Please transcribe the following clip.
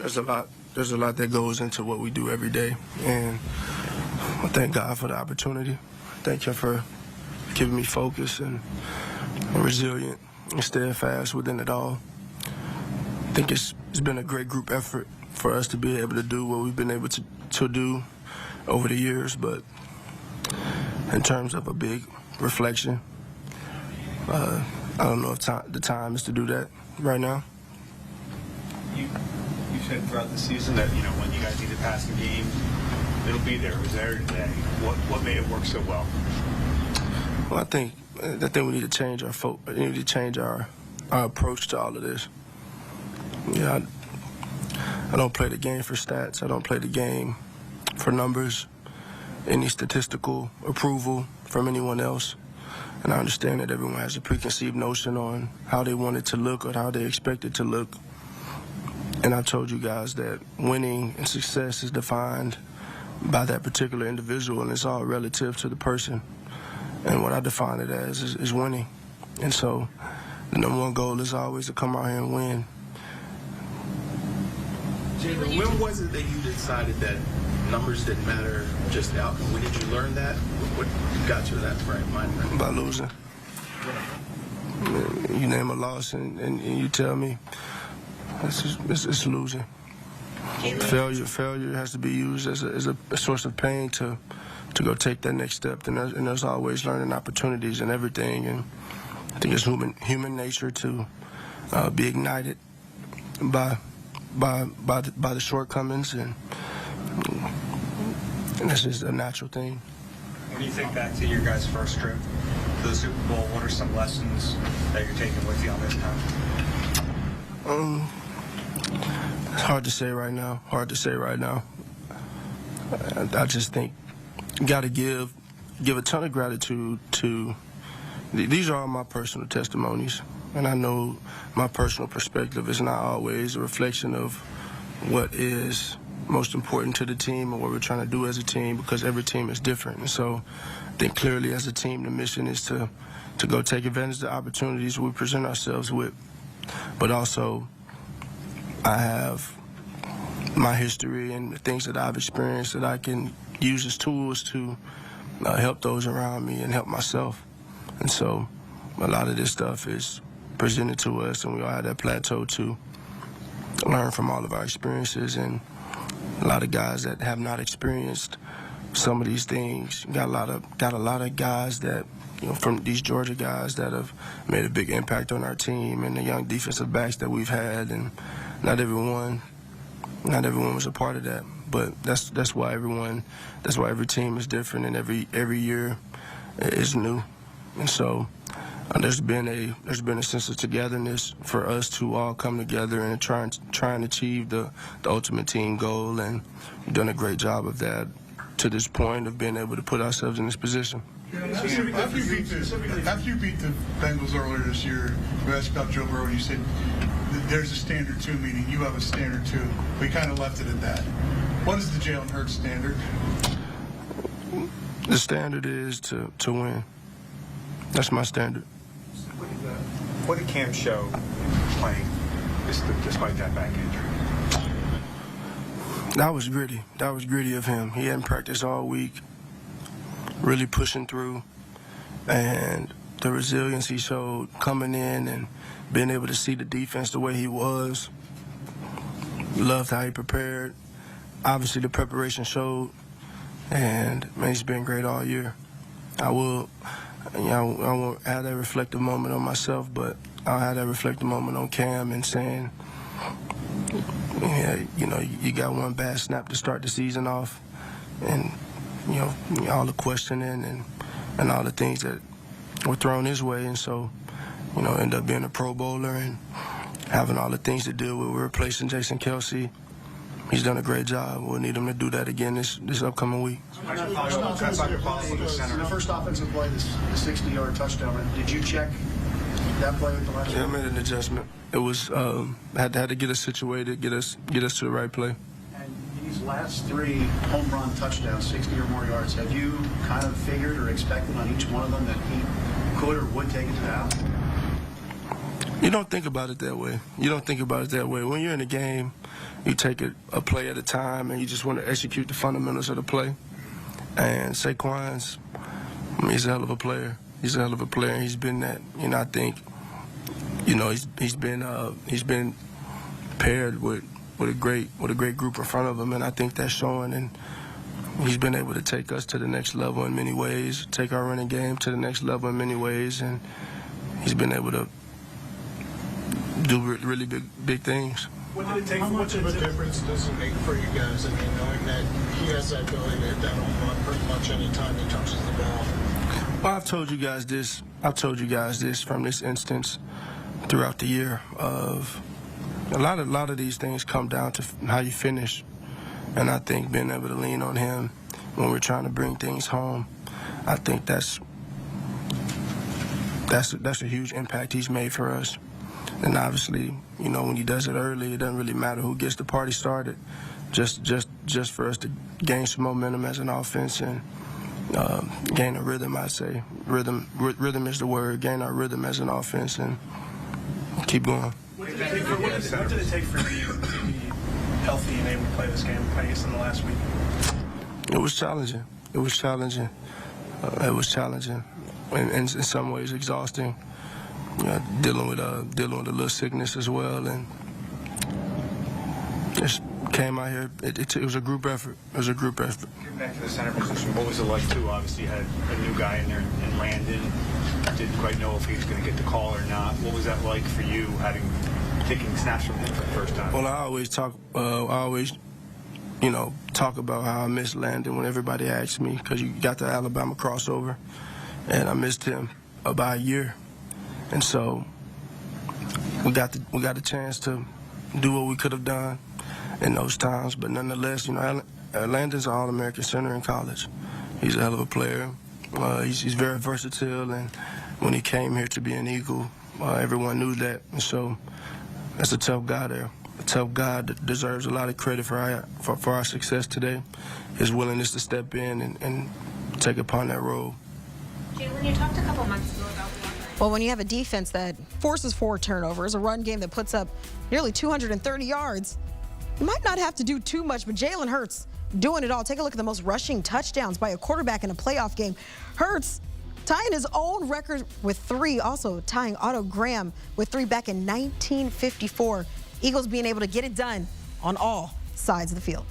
there's a lot that goes into what we do every day, and I thank God for the opportunity. Thank Him for giving me focus and resilient and steadfast within it all. I think it's been a great group effort for us to be able to do what we've been able to do over the years, but in terms of a big reflection, I don't know if the time is to do that right now. You said throughout the season that, when you guys need to pass the game, it'll be there. It was there today. What made it work so well? Well, I think we need to change our approach to all of this. I don't play the game for stats. I don't play the game for numbers, any statistical approval from anyone else. And I understand that everyone has a preconceived notion on how they want it to look or how they expect it to look. And I told you guys that winning and success is defined by that particular individual, and it's all relative to the person. And what I define it as is winning. And so the number one goal is always to come out here and win. Jalen, when was it that you decided that numbers didn't matter, just the outcome? When did you learn that? What got you to that mind frame? By losing. You name a loss and you tell me it's losing. Failure has to be used as a source of pain to go take that next step. And there's always learning opportunities and everything. And I think it's human nature to be ignited by the shortcomings, and that's just a natural thing. When you think back to your guys' first trip to the Super Bowl, what are some lessons that you're taking with you on this time? It's hard to say right now. I just think you got to give a ton of gratitude to. These are all my personal testimonies, and I know my personal perspective is not always a reflection of what is most important to the team and what we're trying to do as a team, because every team is different. And so I think clearly as a team, the mission is to go take advantage of the opportunities we present ourselves with. But also I have my history and the things that I've experienced that I can use as tools to help those around me and help myself. And so a lot of this stuff is presented to us, and we all have that plateau to learn from all of our experiences. And a lot of guys that have not experienced some of these things, got a lot of guys that, from these Georgia guys that have made a big impact on our team, and the young defensive backs that we've had, and not everyone was a part of that. But that's why every team is different, and every year is new. And so there's been a sense of togetherness for us to all come together and try and achieve the ultimate team goal, and we've done a great job of that to this point of being able to put ourselves in this position. After you beat the Bengals earlier this year, we asked about Joe Burrow, and you said there's a standard too, meaning you have a standard too. We kind of left it at that. What is the Jalen Hurts standard? The standard is to win. That's my standard. What did Cam show playing despite that back injury? That was gritty. That was gritty of him. He hadn't practiced all week, really pushing through, and the resilience he showed coming in and being able to see the defense the way he was. Loved how he prepared. Obviously, the preparation showed, and man, he's been great all year. I won't have that reflective moment on myself, but I'll have that reflective moment on Cam and saying, you got one bad snap to start the season off, and all the questioning and all the things that were thrown his way, and so end up being a Pro Bowler and having all the things to deal with. We're replacing Jason Kelsey. He's done a great job. We'll need him to do that again this upcoming week. The first offensive play, the 60-yard touchdown. Did you check that play with the last? Yeah, I made an adjustment. It was had to get us situated, get us to the right play. And these last 3 home run touchdowns, 60 or more yards, have you kind of figured or expected on each one of them that he could or would take it to the house? You don't think about it that way. You don't think about it that way. When you're in a game, you take it a play at a time, and you just want to execute the fundamentals of the play. And Saquon's, he's a hell of a player. He's a hell of a player, and he's been that. I think, he's been paired with a great group in front of him, and I think that's showing. And he's been able to take us to the next level in many ways, take our running game to the next level in many ways, and he's been able to do really big things. What did it take? How much of a difference does it make for you guys? I mean, knowing that he has that ability to hit that home run pretty much any time he touches the ball. Well, I've told you guys this from this instance throughout the year. Of a lot of these things come down to how you finish, and I think being able to lean on him when we're trying to bring things home, I think that's a huge impact he's made for us. And obviously, when he does it early, it doesn't really matter who gets the party started. Just for us to gain some momentum as an offense and gain a rhythm, I'd say. Rhythm is the word. Gain our rhythm as an offense and keep going. What did it take for you to be healthy and able to play this game, I guess, in the last week? It was challenging. And in some ways exhausting. Dealing with a little sickness as well, and just came out here. It was a group effort. Getting back to the center position, what was it like too? Obviously, you had a new guy in there in Landon. Didn't quite know if he was going to get the call or not. What was that like for you, taking snaps from him for the first time? Well, I always talk about how I miss Landon when everybody asks me, because you got the Alabama crossover, and I missed him about a year. And so we got the chance to do what we could have done in those times. But nonetheless, Landon's an All-American center in college. He's a hell of a player. He's very versatile, and when he came here to be an Eagle, everyone knew that. And so that's a tough guy there. A tough guy that deserves a lot of credit for our success today. His willingness to step in and take upon that role. Jalen, you talked a couple months ago about well, when you have a defense that forces 4 turnovers, a run game that puts up nearly 230 yards, you might not have to do too much, but Jalen Hurts doing it all. Take a look at the most rushing touchdowns by a quarterback in a playoff game. Hurts tying his own record with 3, also tying Otto Graham with 3 back in 1954. Eagles being able to get it done on all sides of the field.